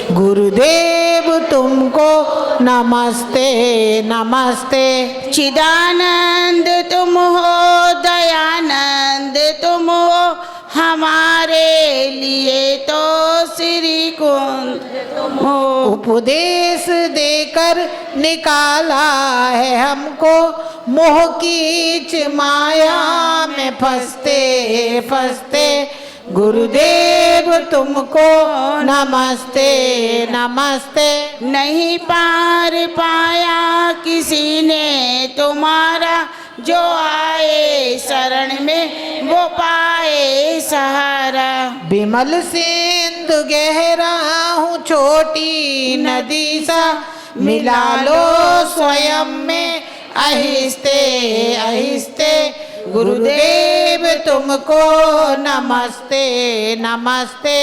गुरुदेव तुमको नमस्ते नमस्ते। चिदानंद तुम हो, दयानंद तुम हो, हमारे लिए तो श्री कुंद तुम हो। उपदेश देकर निकाला है हमको, मोह की माया में फंसते फंसते। गुरुदेव तुमको नमस्ते नमस्ते। नहीं पार पाया किसी ने तुम्हारा, जो आए शरण में वो पाए सहारा। विमल सिंधु गहरा हूँ छोटी नदी सा, मिला लो स्वयं में आहिस्ते आहिस्ते। गुरुदेव तुमको नमस्ते नमस्ते।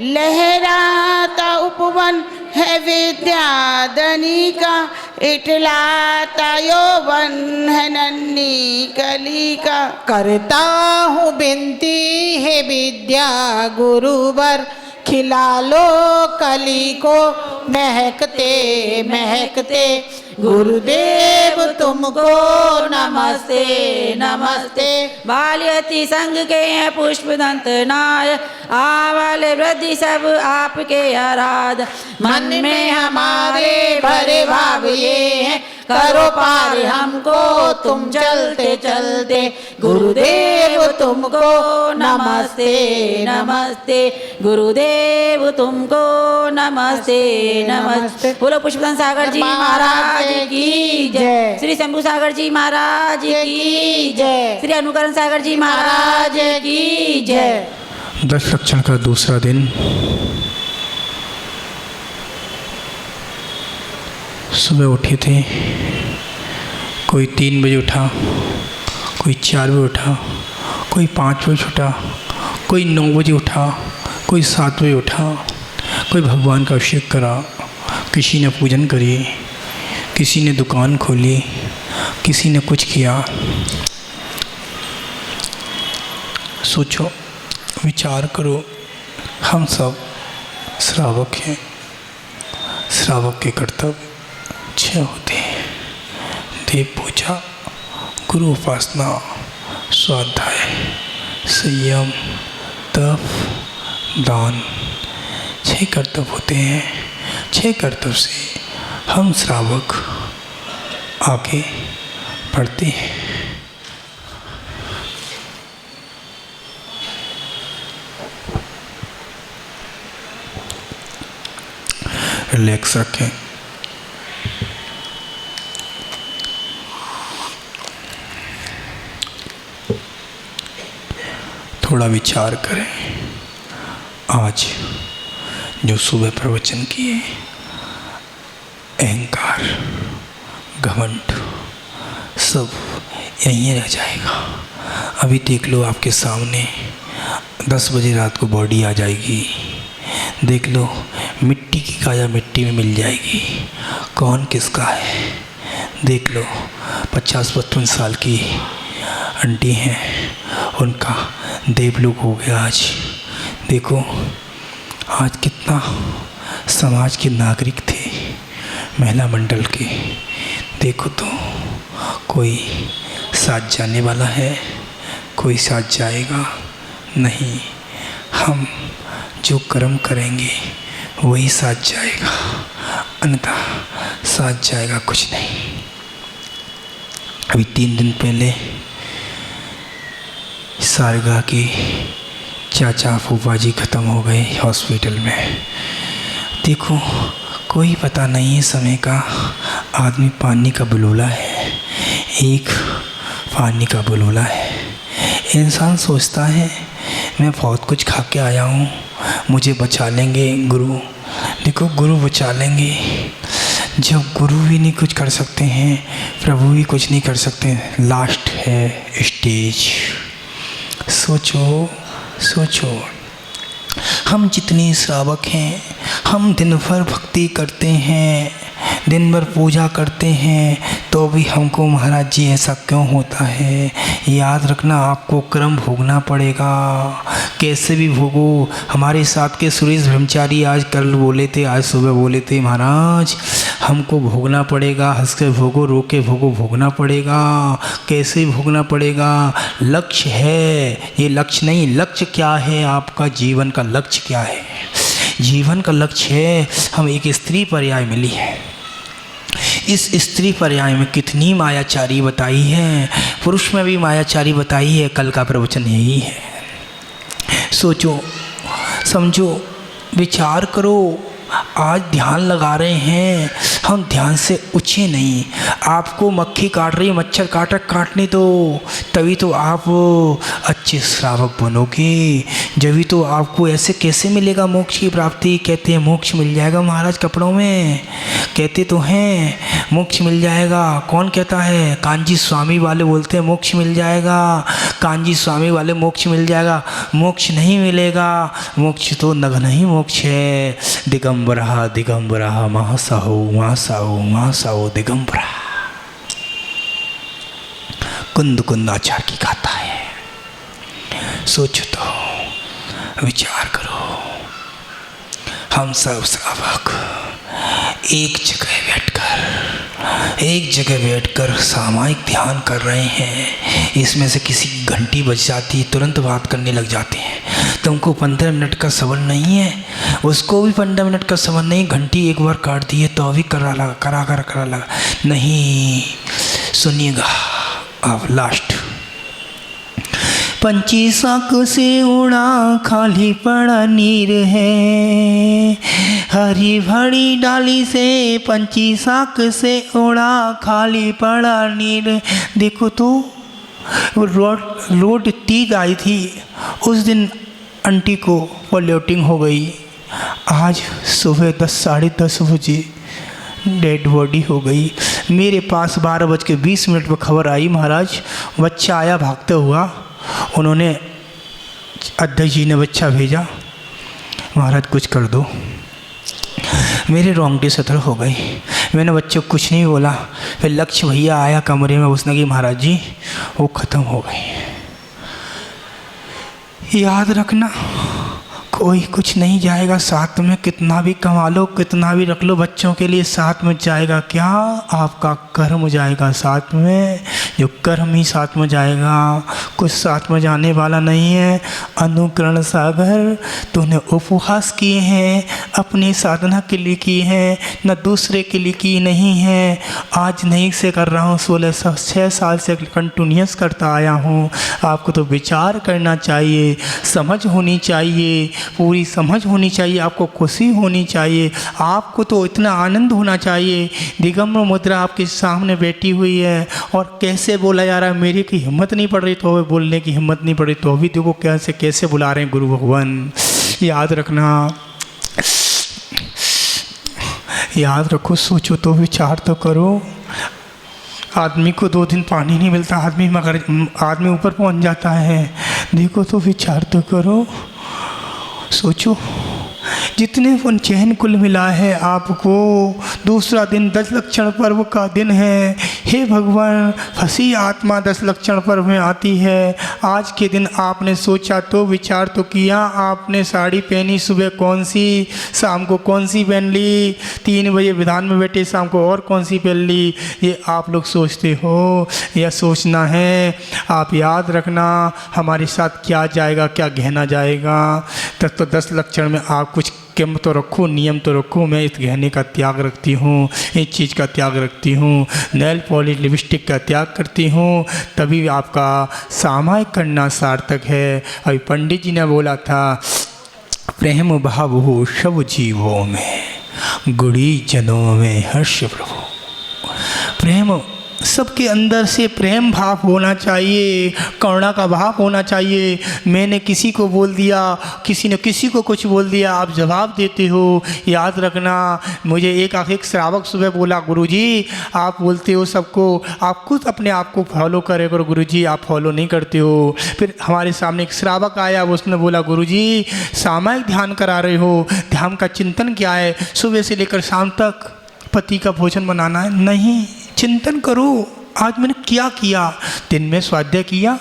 लहराता उपवन है विद्याधनी का, इठलाता यौवन है नन्ही कली का। करता हूँ विनती है विद्या गुरुवर, खिला लो कली को महकते महकते। गुरुदेव तुमको नमस्ते नमस्ते। बाल्यति संग के हैं पुष्प दंत नाय, आवाले वृद्धि सब आपके आराध। मन में हमारे भरे भाव ये हैं, करो पार हमको तुम चलते चलते। गुरुदेव तुमको नमस्ते नमस्ते। गुरुदेव तुमको नमस्ते नमस्ते। बोलो पुष्पदंत सागर जी महाराज की जय। श्री शंभू सागर जी महाराज की जय। श्री अनुकरण सागर जी महाराज की जय। 10 लक्षण का दूसरा दिन। सुबह उठे थे, कोई 3 बजे उठा, कोई 4 बजे उठा, कोई 5 बजे उठा, कोई 9 बजे उठा, कोई 7 बजे उठा। कोई भगवान का अभिषेक करा, किसी ने पूजन करी, किसी ने दुकान खोली, किसी ने कुछ किया। सोचो, विचार करो, हम सब श्रावक हैं। श्रावक के कर्तव्य 6 होते हैं: देव पूजा, गुरु उपासना, स्वाध्याय, संयम, तप, दान। 6 कर्तव्य होते हैं। 6 कर्तव्य से हम श्रावक आगे बढ़ते हैं। रिलैक्स रखें। थोड़ा विचार करें। आज जो सुबह प्रवचन किए, अहंकार, घमंड सब यहीं रह जाएगा। अभी देख लो, आपके सामने 10 बजे रात को बॉडी आ जाएगी। देख लो, मिट्टी की काया मिट्टी में मिल जाएगी, कौन किसका है। देख लो, 50-55 साल की आंटी हैं, उनका देवलोक हो गया आज। देखो आज कितना समाज के नागरिक थे, महिला मंडल के। देखो तो कोई साथ जाने वाला है, कोई साथ जाएगा नहीं। हम जो कर्म करेंगे वही साथ जाएगा, अन्यथा साथ जाएगा कुछ नहीं। अभी 3 दिन पहले सारगा के चाचा फूफा जी ख़त्म हो गए हॉस्पिटल में। देखो कोई पता नहीं है समय का। आदमी पानी का बुलबुला है, एक पानी का बुलबुला है। इंसान सोचता है मैं बहुत कुछ खा के आया हूँ, मुझे बचा लेंगे गुरु। देखो गुरु बचा लेंगे, जब गुरु भी नहीं कुछ कर सकते हैं, प्रभु भी कुछ नहीं कर सकते। लास्ट है स्टेज। सोचो सोचो, हम जितने श्रावक हैं, हम दिन भर भक्ति करते हैं, दिन भर पूजा करते हैं तो भी हमको महाराज जी ऐसा क्यों होता है? याद रखना, आपको कर्म भोगना पड़ेगा, कैसे भी भोगो। हमारे साथ के सुरेश ब्रह्मचारी आज कल बोले थे, आज सुबह बोले थे, महाराज हमको भोगना पड़ेगा, हंस के भोगो, रो के भोगो, भोगना पड़ेगा। कैसे भोगना पड़ेगा? लक्ष्य है, ये लक्ष्य नहीं। लक्ष्य क्या है आपका? जीवन का लक्ष्य क्या है? जीवन का लक्ष्य है, हम एक स्त्री पर्याय मिली है, इस स्त्री पर्याय में कितनी मायाचारी बताई है, पुरुष में भी मायाचारी बताई है। कल का प्रवचन यही है। सोचो, समझो, विचार करो। आज ध्यान लगा रहे हैं हम, ध्यान से ऊँचे नहीं। आपको मक्खी काट रही, मच्छर काटने दो, तभी तो आप अच्छे श्रावक बनोगे। जभी तो आपको ऐसे कैसे मिलेगा मोक्ष की प्राप्ति? कहते हैं मोक्ष मिल जाएगा महाराज कपड़ों में, कहते तो हैं मोक्ष मिल जाएगा। कौन कहता है? कांजी स्वामी वाले बोलते हैं मोक्ष मिल जाएगा, कांजी स्वामी वाले मोक्ष मिल जाएगा। मोक्ष नहीं मिलेगा, मोक्ष तो नग्न ही मोक्ष है। दिगंबरा दिगंबरा महासाहो महासाहो महासाहो दिगंबरा। कुंद कुंद आचार की गाथा है। सोचो तो, विचार करो। हम सब श्रावक एक जगह बैठकर सामायिक ध्यान कर रहे हैं। इसमें से किसी की घंटी बज जाती है, तुरंत बात करने लग जाते हैं। तुमको 15 मिनट का सबर नहीं है, उसको भी 15 मिनट का सबर नहीं। घंटी एक बार काट दी है तो अभी करा लगा नहीं। सुनिएगा अब लास्ट। पंची साक से उड़ा खाली पड़ा नीर है, हरी भरी डाली से पंची साक से उड़ा खाली पड़ा नीर। देखो तो रोड तीज आई थी, उस दिन आंटी को पॉल्यूटिंग हो गई। आज सुबह 10 साढ़े 10 बजे डेड बॉडी हो गई। मेरे पास 12:20 पर खबर आई, महाराज बच्चा आया भागता हुआ। उन्होंने, अध्यक्ष जी ने बच्चा भेजा, महाराज कुछ कर दो। मेरे रोंगटे सतर हो गई। मैंने बच्चे को कुछ नहीं बोला। फिर लक्ष्य भैया आया कमरे में, उसने कहा महाराज जी वो ख़त्म हो गई। याद रखना, कोई कुछ नहीं जाएगा साथ में, कितना भी कमा लो, कितना भी रख लो, बच्चों के लिए साथ में जाएगा क्या? आपका कर्म जाएगा साथ में। जो कर्म ही साथ में जाएगा, कुछ साथ में जाने वाला नहीं है। अनुकरण सागर, तूने उपवास किए हैं, अपनी साधना के लिए किए हैं, न दूसरे के लिए की नहीं है। आज नहीं से कर रहा हूँ, 6 साल से कंटिन्यूस करता आया हूँ। आपको तो विचार करना चाहिए, समझ होनी चाहिए, पूरी समझ होनी चाहिए, आपको खुशी होनी चाहिए, आपको तो इतना आनंद होना चाहिए। दिगंबर मुद्रा आपके सामने बैठी हुई है और कैसे बोला जा रहा है। मेरी की हिम्मत नहीं पड़ रही तो अभी बोलने की हिम्मत नहीं पड़ रही, तो अभी देखो कैसे बुला रहे हैं गुरु भगवान। याद रखना, याद रखो, सोचो तो, विचार तो करो। आदमी को 2 दिन पानी नहीं मिलता, आदमी ऊपर पहुंच जाता है। देखो तो, विचार तो करो, सोचो। जितने चैन कुल मिला है आपको, दूसरा दिन 10 लक्षण पर्व का दिन है। हे भगवान, फंसी आत्मा 10 लक्षण पर्व में आती है। आज के दिन आपने सोचा तो, विचार तो किया। आपने साड़ी पहनी, सुबह कौन सी, शाम को कौन सी पहन ली, 3 बजे विधान में बैठे, शाम को और कौन सी पहन ली। ये आप लोग सोचते हो या सोचना है? आप याद रखना, हमारे साथ क्या जाएगा, क्या गहना जाएगा। तब तो 10 लक्षण में आप कुछ क्रम तो रखो, नियम तो रखो। मैं इस गहने का त्याग रखती हूँ, इस चीज़ का त्याग रखती हूँ, नेल पॉलिश लिपस्टिक का त्याग करती हूँ, तभी आपका सामायिक करना सार्थक है। अभी पंडित जी ने बोला था, प्रेम भाव हो सब जीवों में, गुड़ी जनों में हर्ष प्रभु। प्रेम, सबके अंदर से प्रेम भाव होना चाहिए, करुणा का भाव होना चाहिए। मैंने किसी को बोल दिया, किसी ने किसी को कुछ बोल दिया, आप जवाब देते हो। याद रखना, मुझे एक श्रावक सुबह बोला, गुरुजी आप बोलते हो सबको, आप खुद अपने आप को फॉलो करे करो। गुरुजी आप फॉलो नहीं करते हो। फिर हमारे सामने एक श्रावक आया, उसने बोला, गुरुजी सामायिक ध्यान करा रहे हो, ध्यान का चिंतन क्या है सुबह से लेकर शाम तक? पति का भोजन बनाना है। नहीं, चिंतन करो आज मैंने क्या किया। दिन में स्वाध्याय किया,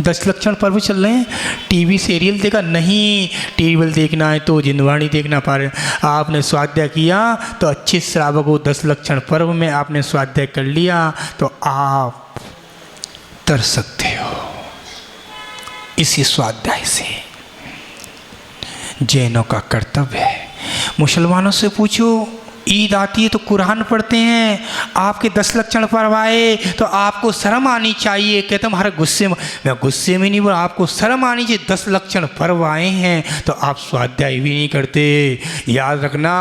10 लक्षण पर्व चल रहे हैं, टीवी सीरियल देखा नहीं, टीवी देखना है तो जिंदवाणी देखना पा रहे। आपने स्वाध्याय किया तो अच्छे श्रावक हो, 10 लक्षण पर्व में आपने स्वाध्याय कर लिया तो आप तर सकते हो इसी स्वाध्याय से। जैनों का कर्तव्य है। मुसलमानों से पूछो, ईद आती है तो कुरान पढ़ते हैं, आपके 10 लक्षण पर्व आए तो आपको शर्म आनी चाहिए। कहते हमारे गुस्से में, मैं गुस्से में नहीं बोला, आपको शर्म आनी चाहिए। 10 लक्षण पर्व आए हैं तो आप स्वाध्याय भी नहीं करते। याद रखना,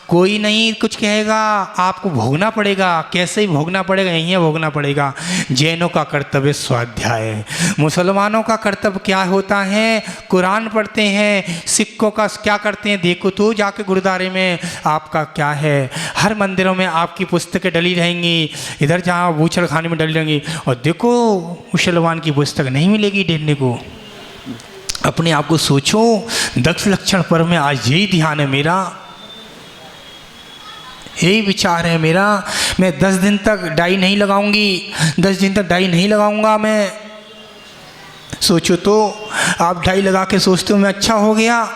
कोई नहीं कुछ कहेगा, आपको भोगना पड़ेगा। कैसे ही भोगना पड़ेगा, यहीं भोगना पड़ेगा। जैनों का कर्तव्य स्वाध्याय है। मुसलमानों का कर्तव्य क्या होता है? कुरान पढ़ते हैं। सिखों का क्या करते हैं? देखो तो जाके गुरुद्वारे में आपका क्या है। हर मंदिरों में आपकी पुस्तकें डली रहेंगी, इधर जहाँ बूचड़ खाने में डली रहेंगी। और देखो मुसलमान की पुस्तक नहीं मिलेगी देखने को। अपने आप को सोचो, 10 लक्षण पर्व में आज यही ध्यान है मेरा, यही विचार है मेरा। मैं 10 दिन तक डाई नहीं लगाऊंगी, 10 दिन तक डाई नहीं लगाऊंगा मैं। सोचो तो, आप डाई लगा के सोचते हो मैं अच्छा हो गया,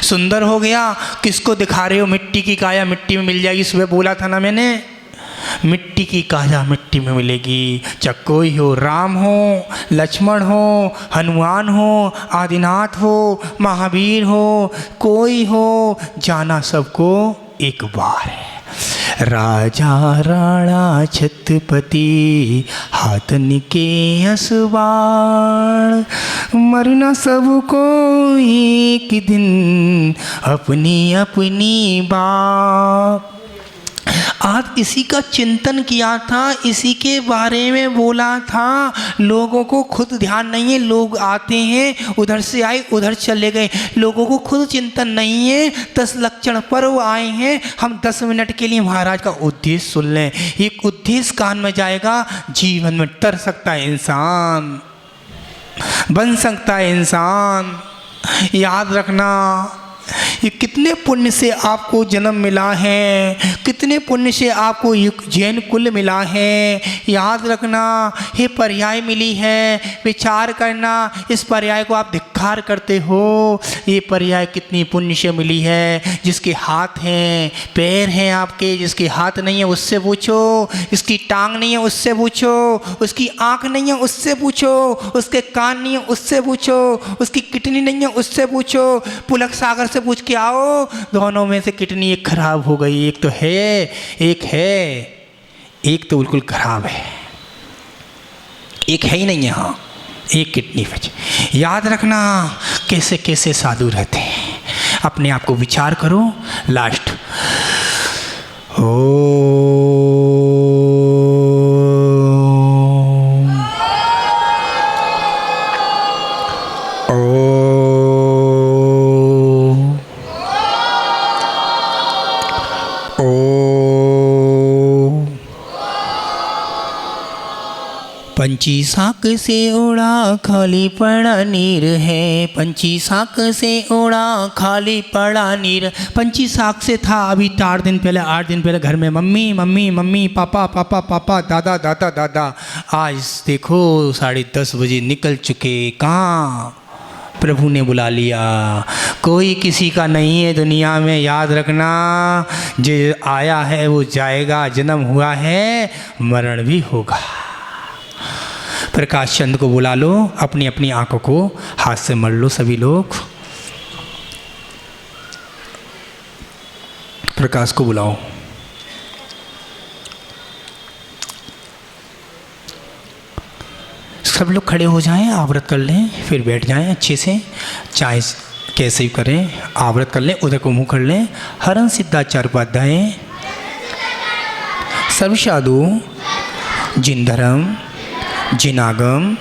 सुंदर हो गया। किसको दिखा रहे हो? मिट्टी की काया मिट्टी में मिल जाएगी। सुबह बोला था ना मैंने, मिट्टी की काया मिट्टी में मिलेगी। चाहे कोई हो, राम हो, लक्ष्मण हो, हनुमान हो, आदिनाथ हो, महावीर हो, कोई हो, जाना सबको एक बार है। राजा राणा छत्रपति हाथन के असवार, मरना सबको एक दिन अपनी अपनी बात। आज इसी का चिंतन किया था, इसी के बारे में बोला था। लोगों को खुद ध्यान नहीं है, लोग आते हैं, उधर से आए उधर चले गए, लोगों को खुद चिंतन नहीं है। 10 लक्षण पर्व आए हैं, हम 10 मिनट के लिए महाराज का उद्देश्य सुन लें। एक उद्देश्य कान में जाएगा, जीवन में तर सकता है इंसान, बन सकता है इंसान। याद रखना, ये कितने पुण्य से आपको जन्म मिला है, कितने पुण्य से आपको जैन कुल मिला है। याद रखना, ये पर्याय मिली है। विचार करना, इस पर्याय को आप धिक्कार करते हो। ये पर्याय कितनी पुण्य से मिली है। जिसके हाथ हैं, पैर हैं आपके, जिसके हाथ नहीं है उससे पूछो, इसकी टांग नहीं है उससे पूछो, उसकी आँख नहीं है उससे पूछो, उसके कान नहीं है उससे पूछो, उसकी किडनी नहीं है उससे पूछो। पुलक सागर से पूछ के आओ, दोनों में से किडनी एक खराब हो गई, एक तो है, एक है, एक तो बिल्कुल खराब है, एक है ही नहीं है। हाँ, एक किडनी बच। याद रखना, कैसे कैसे साधु रहते हैं। अपने आप को विचार करो। लास्ट पंछी साक से उड़ा खाली पड़ा नीर है, पंछी साक से उड़ा खाली पड़ा नीर। पंछी साक से था अभी 4 दिन पहले, 8 दिन पहले घर में मम्मी मम्मी मम्मी, पापा पापा पापा, दादा दादा दादा। आज देखो 10:30 बजे निकल चुके। कहाँ? प्रभु ने बुला लिया। कोई किसी का नहीं है दुनिया में। याद रखना, जो आया है वो जाएगा, जन्म हुआ है मरण भी होगा। प्रकाश चंद को बुला लो, अपनी अपनी आंखों को हाथ से मल लो सभी लोग। प्रकाश को बुलाओ। सब लोग खड़े हो जाएं, आवृत कर लें, फिर बैठ जाएं अच्छे से। चाहे कैसे भी करें, आवृत कर लें, उधर को मुंह कर लें। हरण सिद्धाचार्य उपाध्याय सर्वसाधु जिन धर्म जिनागम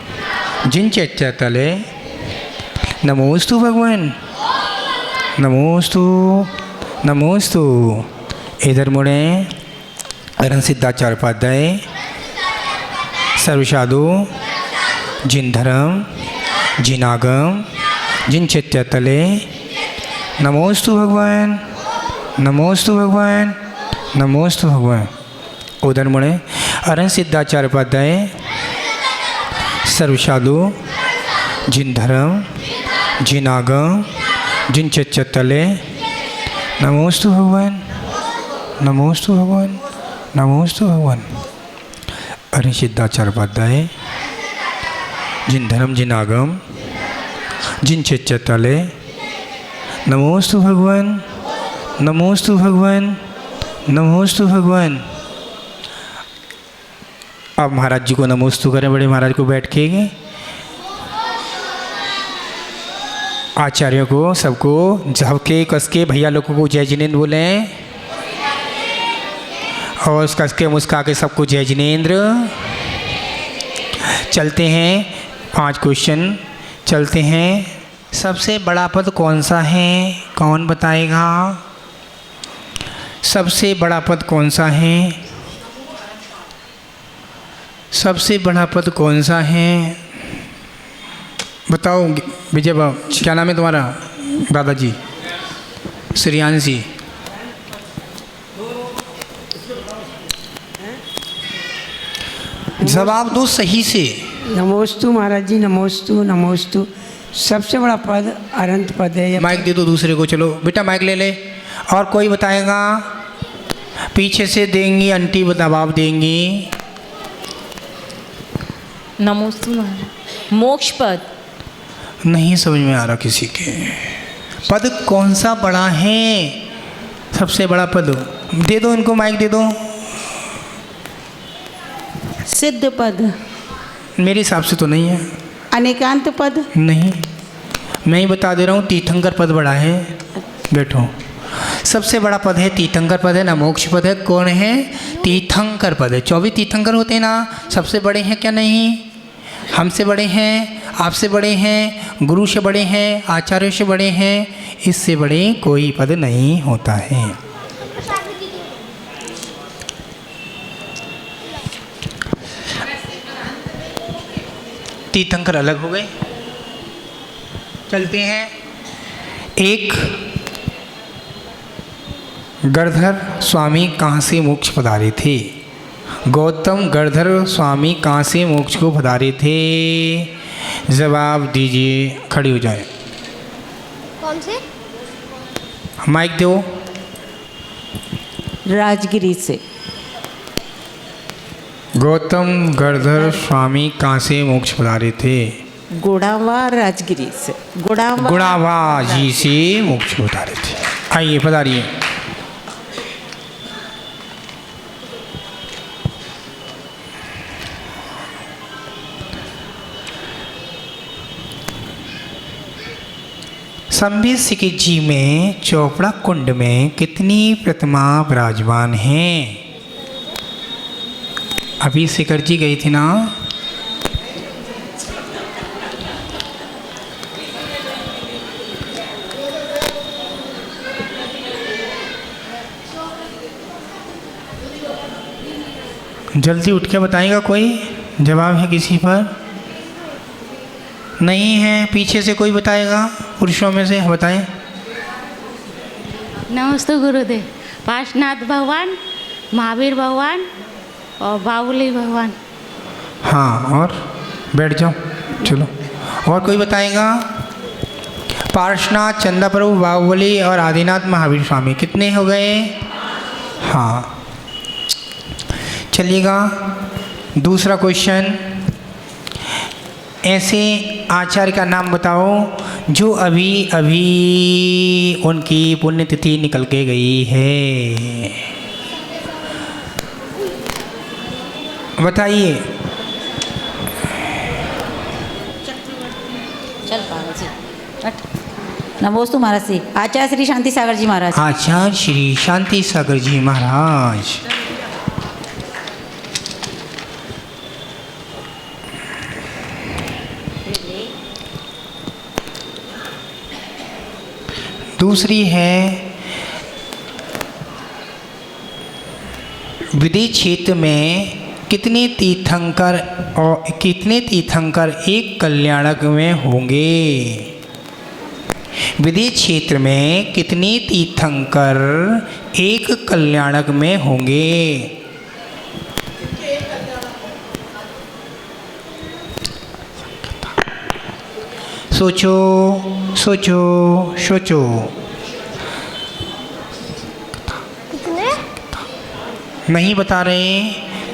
जिन चैत्यतले नमोस्तु भगवान, नमोस्तु नमोस्तु। इधर मुड़े। हरण सिद्धाचार्य उपाध्याय सर्वसाधु जिन धर्म जिनागम जिन चैत्यतले नमोस्तु भगवान, नमोस्तु भगवान। नमोस्तु भगवान। उदर मुड़े अरहं सिद्धाचार्य उपाध्याय सर्वसाधु जिन धर्म जिन आगम जिन चतले नमोस्तु भगवान, नमोस्तु भगवान, नमोस्तु भगवान। अरहं सिद्धाचार्य उपाध्याय जिन धर्म जिन आगम जिन चतले नमोस्तु भगवान, नमोस्तु भगवान, नमोस्तु भगवान। अब महाराज जी को नमोस्तु करें, बड़े महाराज को बैठ के आचार्यों को सबको झपके कस के भैया लोगों को जय जिनेन्द्र बोलें और कस के मुस्का के सबको जय जिनेन्द्र। चलते हैं 5 क्वेश्चन चलते हैं। सबसे बड़ा पद कौन सा है, कौन बताएगा? सबसे बड़ा पद कौन सा है? सबसे बड़ा पद कौन सा है? बताओ विजय बाबू, क्या नाम है तुम्हारा? दादाजी श्रियांशी। जवाब दो सही से। नमोस्तु महाराज जी, नमोस्तु नमोस्तु। सबसे बड़ा पद अनंत पद है। माइक दे दो दूसरे को, चलो बेटा माइक ले ले। और कोई बताएगा? पीछे से देंगी आंटी, जवाब देंगी। नमोस्तु महाराज। मोक्ष पद नहीं समझ में आ रहा किसी के। पद कौन सा बड़ा है? सबसे बड़ा पद दे दो इनको, माइक दे दो। सिद्ध पद, मेरे हिसाब से तो नहीं है। अनेकांत पद, नहीं, मैं ही बता दे रहा हूँ, तीर्थंकर पद बड़ा है। बैठो। सबसे बड़ा पद है तीर्थंकर पद है ना, मोक्ष पद है। कौन है? तीर्थंकर पद है। 24 तीर्थंकर होते हैं ना, सबसे बड़े हैं क्या? नहीं, हमसे बड़े हैं, आपसे बड़े हैं, गुरु से बड़े हैं, आचार्य से बड़े हैं। इससे बड़े कोई पद नहीं होता है। तीर्थंकर अलग हो गए। चलते हैं। एक, गणधर स्वामी कहाँ से मोक्ष पधारे थे? गौतम गणधर स्वामी कहाँ से मोक्ष को पधारे थे? जवाब दीजिए, खड़ी हो जाए। कौन से? माइक दो। राजगिरी से। गौतम गणधर स्वामी कहाँ से मोक्ष पधारे थे? गुड़ावा राजगिरी से। गुड़ावा जी से मोक्ष पधारे थे। आइए पधारिए। संबित सिकित जी में चोपड़ा कुंड में कितनी प्रतिमा विराजमान हैं? अभी शिखर जी गई थी ना? जल्दी उठ के बताएगा कोई? जवाब है किसी पर? नहीं है। पीछे से कोई बताएगा? पुरुषों में से बताएं। नमस्ते गुरुदेव। पार्श्वनाथ भगवान, महावीर भगवान और बाहुबली भगवान। हाँ, और बैठ जाओ। चलो, और कोई बताएगा? पार्श्वनाथ, चंदा प्रभु, बाहुबली और आदिनाथ महावीर स्वामी। कितने हो गए? हाँ, चलिएगा। दूसरा क्वेश्चन, ऐसे आचार्य का नाम बताओ जो अभी अभी उनकी पुण्यतिथि निकल के गई है। बताइए। चल पागल से हट। नमोस्तु महाराज से आचार्य श्री शांति सागर जी महाराज। आचार्य श्री शांति सागर जी महाराज। दूसरी है, विदेश क्षेत्र में कितने तीर्थंकर एक कल्याणक में होंगे? विदेश क्षेत्र में कितने तीर्थंकर एक कल्याणक में होंगे? सोचो सोचो सोचो। कितने? नहीं बता रहे,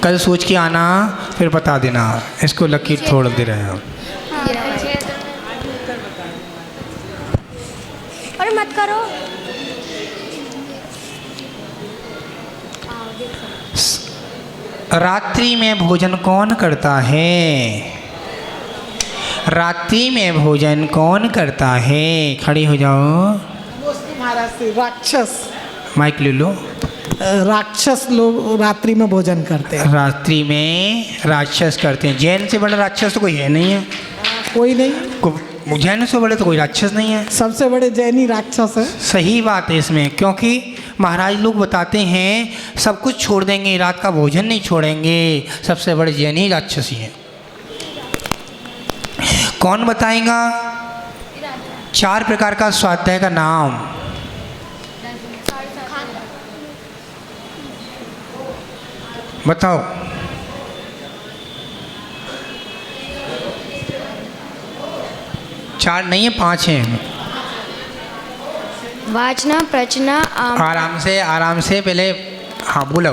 कल सोच के आना फिर बता देना। इसको लकीर छोड़ दे रहे हैं। अरे मत करो। रात्रि में भोजन कौन करता है? रात्रि में भोजन कौन करता है? खड़े हो जाओ। महाराज से राक्षस माइक ले लो। राक्षस लोग रात्रि में भोजन करते हैं। रात्रि में राक्षस करते हैं। जैन से बड़ा राक्षस तो कोई है नहीं है। कोई नहीं, जैन से बड़े तो कोई राक्षस नहीं है। सबसे बड़े जैनी राक्षस है। सही बात है इसमें, क्योंकि महाराज लोग बताते हैं सब कुछ छोड़ देंगे, रात का भोजन नहीं छोड़ेंगे। सबसे बड़े जैन ही राक्षस ही हैं। कौन बताएगा 4 प्रकार का स्वाध्याय का नाम? बताओ। चार नहीं है, 5 हैं। वाचना प्रचना आराम से पहले। हाँ बोलो।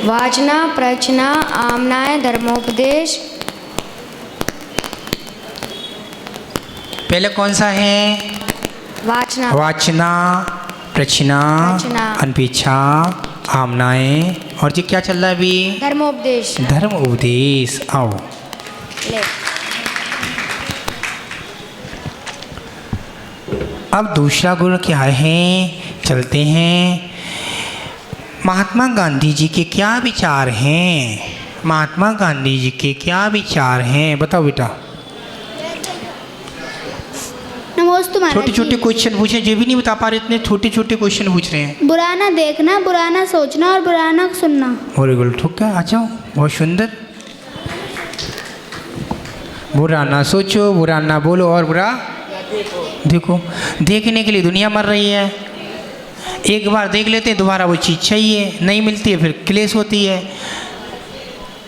वाचना प्रचना आमनाय धर्मोपदेश। पहले कौन सा है? वाचना वाचना, प्रचना, अनपेक्षा, आमनाएं, और जी क्या चल रहा है अभी? धर्मोपदेश। धर्म उपदेश। आओ ले। अब दूसरा गुण क्या है? चलते हैं। महात्मा गांधी जी के क्या विचार हैं? महात्मा गांधी जी के क्या विचार हैं? बताओ बेटा। नमस्ते महाराज। छोटे छोटे क्वेश्चन पूछे, जो भी नहीं बता पा रहे, इतने छोटे छोटे क्वेश्चन पूछ रहे हैं। बुरा ना देखना, बुरा ना सोचना और बुरा ना सुनना। वेरी गुड, ठीक है। आ जाओ, बहुत सुंदर। बुरा ना सोचो, बुरा ना बोलो और बुरा देखो। देखने के लिए दुनिया मर रही है। एक बार देख लेते हैं, दोबारा वो चीज़ चाहिए, नहीं मिलती है, फिर क्लेश होती है।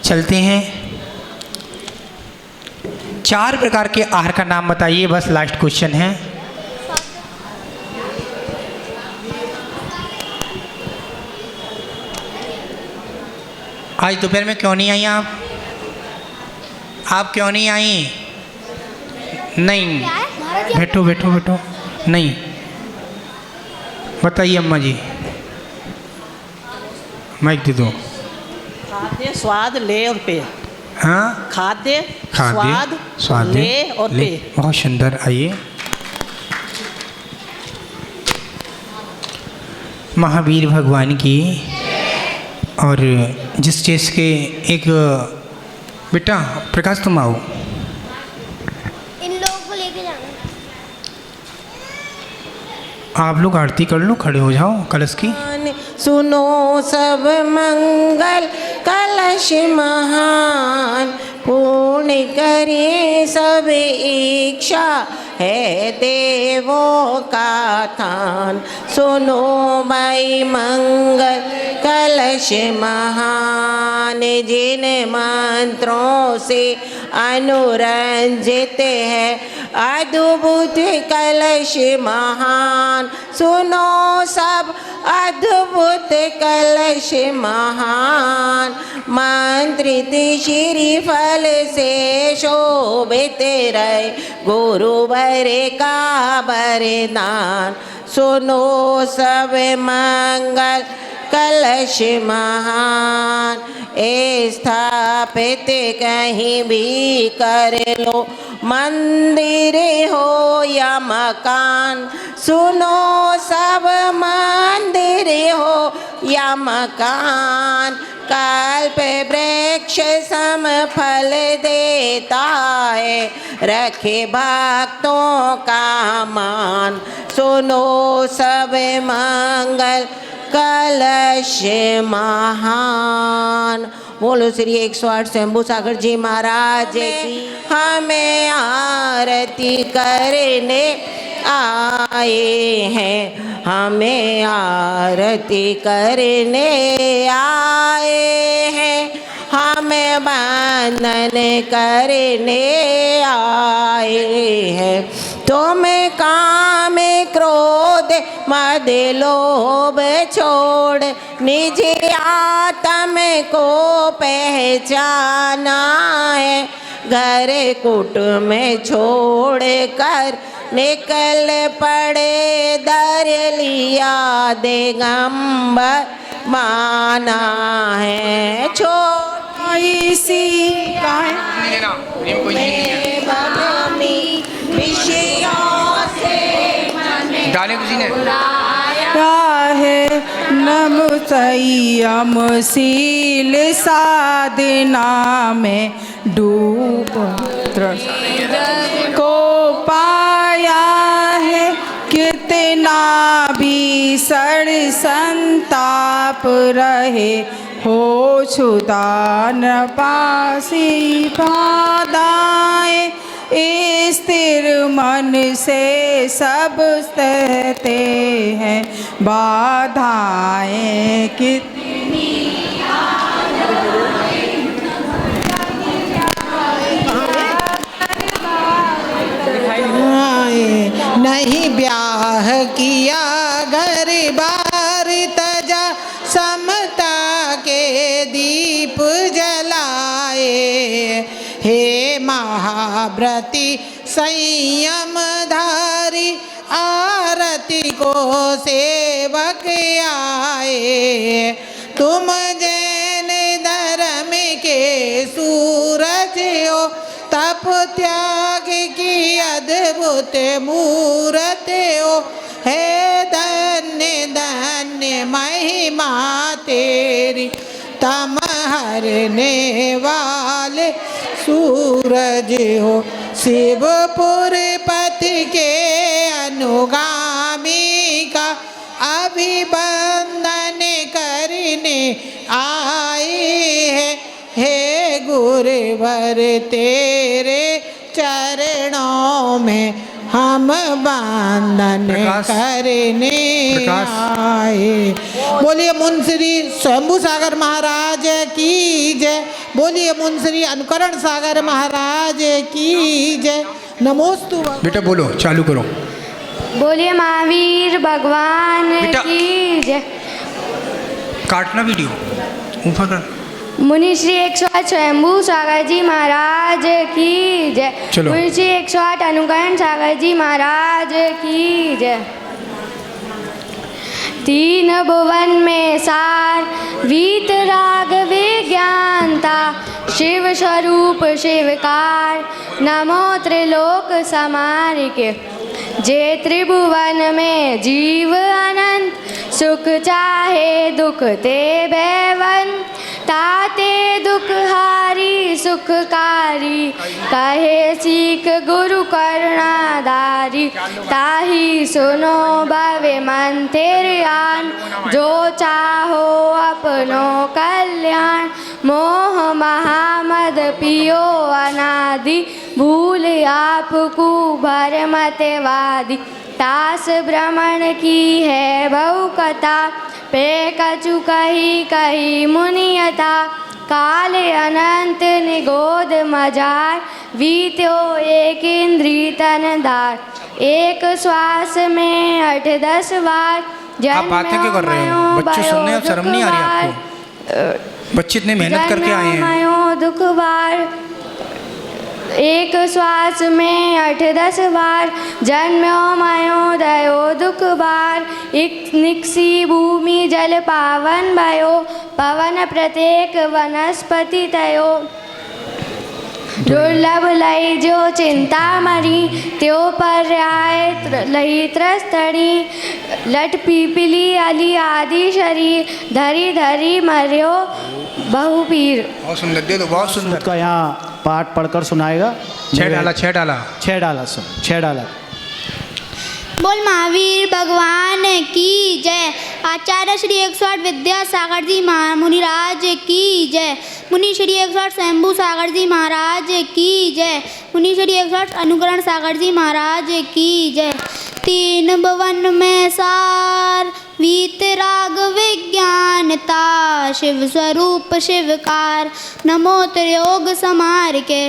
चलते हैं। 4 प्रकार के आहार का नाम बताइए, बस लास्ट क्वेश्चन है। आज दोपहर में क्यों नहीं आई आप? आप क्यों नहीं आई? नहीं, बैठो बैठो बैठो। नहीं बताइए अम्मा जी, माइक दे दो। खाद्य स्वाद ले और पे। हाँ, खाद्य खाद्य स्वाद ले और पे। बहुत सुंदर। आइए। महावीर भगवान की, और जिस चीज़ के एक बेटा प्रकाश तुम आओ। इन लोगों को लेके जाना। आप लोग आरती कर लो, खड़े हो जाओ कलश की। सुनो सब मंगल कलश महान, पूर्ण करे सब इच्छा है देवों का थान। सुनो भाई मंगल कलश महान, जिन मंत्रों से अनुरंजित है अद्भुत कलश महान। सुनो सब अद्भुत कलश महान, मंत्रित श्रीफल से शोभित रहे गुरुवर का वरदान। सुनो सब मंगल कलश महान, स्थापित कहीं भी कर लो, मंदिर हो या मकान। सुनो सब मंदिर हो या मकान, कल्प वृक्ष सम फल देता है, रखे भक्तों का मान। सुनो सब मंगल कलश महान। बोलो श्री 108 शंभू सागर जी महाराज की। हमें आरती करने आए हैं, हमें आरती करने आए हैं, हमें बंदन करने आए हैं। तुम काम क्रोध मद लोभ छोड़ निज आत्म को पहचाना है, घर कुटुंब छोड़ कर निकल पड़े दर लिया दिगंबर माना है। छोटी सी विषयों से डाले किसी ने है नम संयमशील साधना में डूब को पाया है, कितना भीषण संताप रहे हो छुदान पासी बाधाएं, स्थिर मन से सब सहते हैं बाधाएं कितनी नहीं ब्याह किया घर बार तजा, समता के दीप जलाए, हे महाव्रती संयम धारी आरती को सेवक आए। तुम जैन धर्म के सूरज हो, तप त्याग की अद्भुत मूरत हो, हे धन्य धन्य महिमा तेरी, तम हरने वाले सूरज हो। शिवपुर पति के अनुगामी का अभिवंदन करने आए हैं, हे गुरुवर तेरे चरणों में हम वंदन करने आए। बोलिए मुंशी शंभू सागर महाराज की जय, बोलिए मुंशी अनुकरण सागर महाराज की जय। नमोस्तु। बेटा बोलो, चालू करो। बोलिए महावीर भगवान बेटा। की जय। काटना वीडियो ऊपर कर। मुनि श्री 108 स्वयंभू सागर जी महाराज की जय। चलो। मुनि श्री 108 अनुकरण सागर जी महाराज की जय। तीन भुवन में सार वीत राग विज्ञानता, शिव स्वरूप शिवकार नमो त्रिलोक समार के। जे त्रिभुवन में जीव अनंत, सुख चाहे दुख ते भयवन, ताते दुख हारी सुखकारी, कहे सीख गुरु करुणाधारी, ताही सुनो भवे मन तेरयान, जो चाहो अपनो कल्याण। मोह महामद पियो अनादि, भूल आपको भरमतवादी, तास भ्रमण की है बहु कथा, पे कछु कही कही मुनियता, काल अनंत निगोद मजार, वीत्यो एक इंद्री तनदार, एक श्वास में 8-10 बार। आप बातें क्यों कर रहे हो? बच्चे सुनने में शर्म नहीं आ रही आपको? बच्चे इतने मेहनत करके आए हैं। दुख बार, एक श्वास में 8-10 बार, जन्म्यो मयो दयो दुख बार, एक निक्सी भूमि जल पावन भयो, पवन प्रत्येक वनस्पति तयो। दुर्लभ लई जो चिंता मरी, त्यो पर्याय लई त्रस्तड़ी, लट पीपली अली आदि शरीर, धरी धरी मर्यो बहुपीर। बहुत सुंदर, दे दो, बहुत सुंदर। का यहाँ पाठ पढ़कर सुनाएगा। 6 डाला 6 डाला 6 डाला सुन, 6 डाला। बोल महावीर भगवान की जय। आचार्य श्री 108 विद्यासागर जी महामुनिराज की जय। मुनि श्री 108 शंभू सागर जी महाराज की जय। मुनि श्री 108 अनुकरण सागर जी महाराज की जय। तीन भुवन में सार वीतराग विज्ञानता, शिव स्वरूप शिवकार नमो त्रियोग समार के।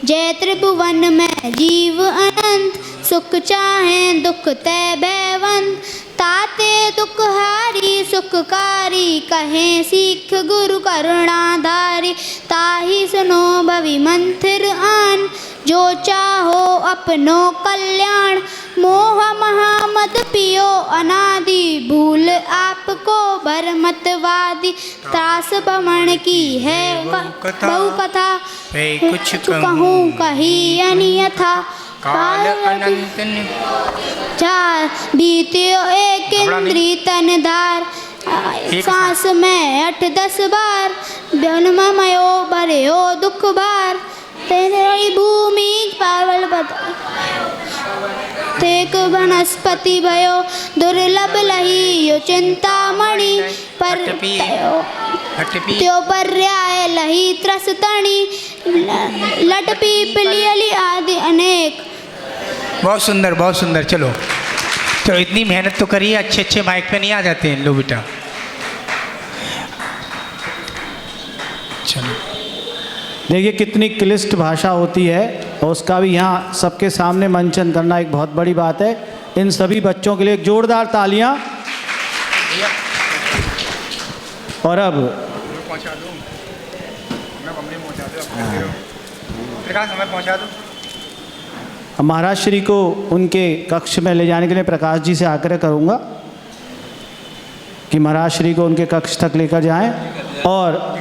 जय त्रिभुवन में जीव अनंत, सुख चाहे दुख तय भयवंत। ताते दुख हारी सुखकारी, कहें सीख गुरु करुणाधारी। ताहि सुनो भवि मंत्र आन, जो चाहो अपनो कल्याण। मोह महामद पियो अनादि, भूल आपको भरमतवादी। त्रास भ्रमण की है बहु कथा, कुछ कहूँ कही अन्यथा। काल अनंत चार बीतियो एक इंद्री तनधार, सांस में 8-10 बार। जन्ममयो भरयो दुख भार, तेरी भूमि पावल बता। तेक वनस्पति भयो दुर्लभ लही, यो चिंतामणि पर त्यो पर्याय लही त्रस तणी। लट पीपली आदि अनेक। बहुत सुंदर, बहुत सुंदर। चलो चलो, इतनी मेहनत तो करिए, अच्छे अच्छे माइक पे नहीं आ जाते हैं लो बेटा। चलो देखिए कितनी क्लिष्ट भाषा होती है और उसका भी यहाँ सबके सामने मंचन करना एक बहुत बड़ी बात है। इन सभी बच्चों के लिए एक जोरदार तालियां। और अब महाराज श्री को उनके कक्ष में ले जाने के लिए प्रकाश जी से आग्रह करूंगा कि महाराज श्री को उनके कक्ष तक लेकर जाएं और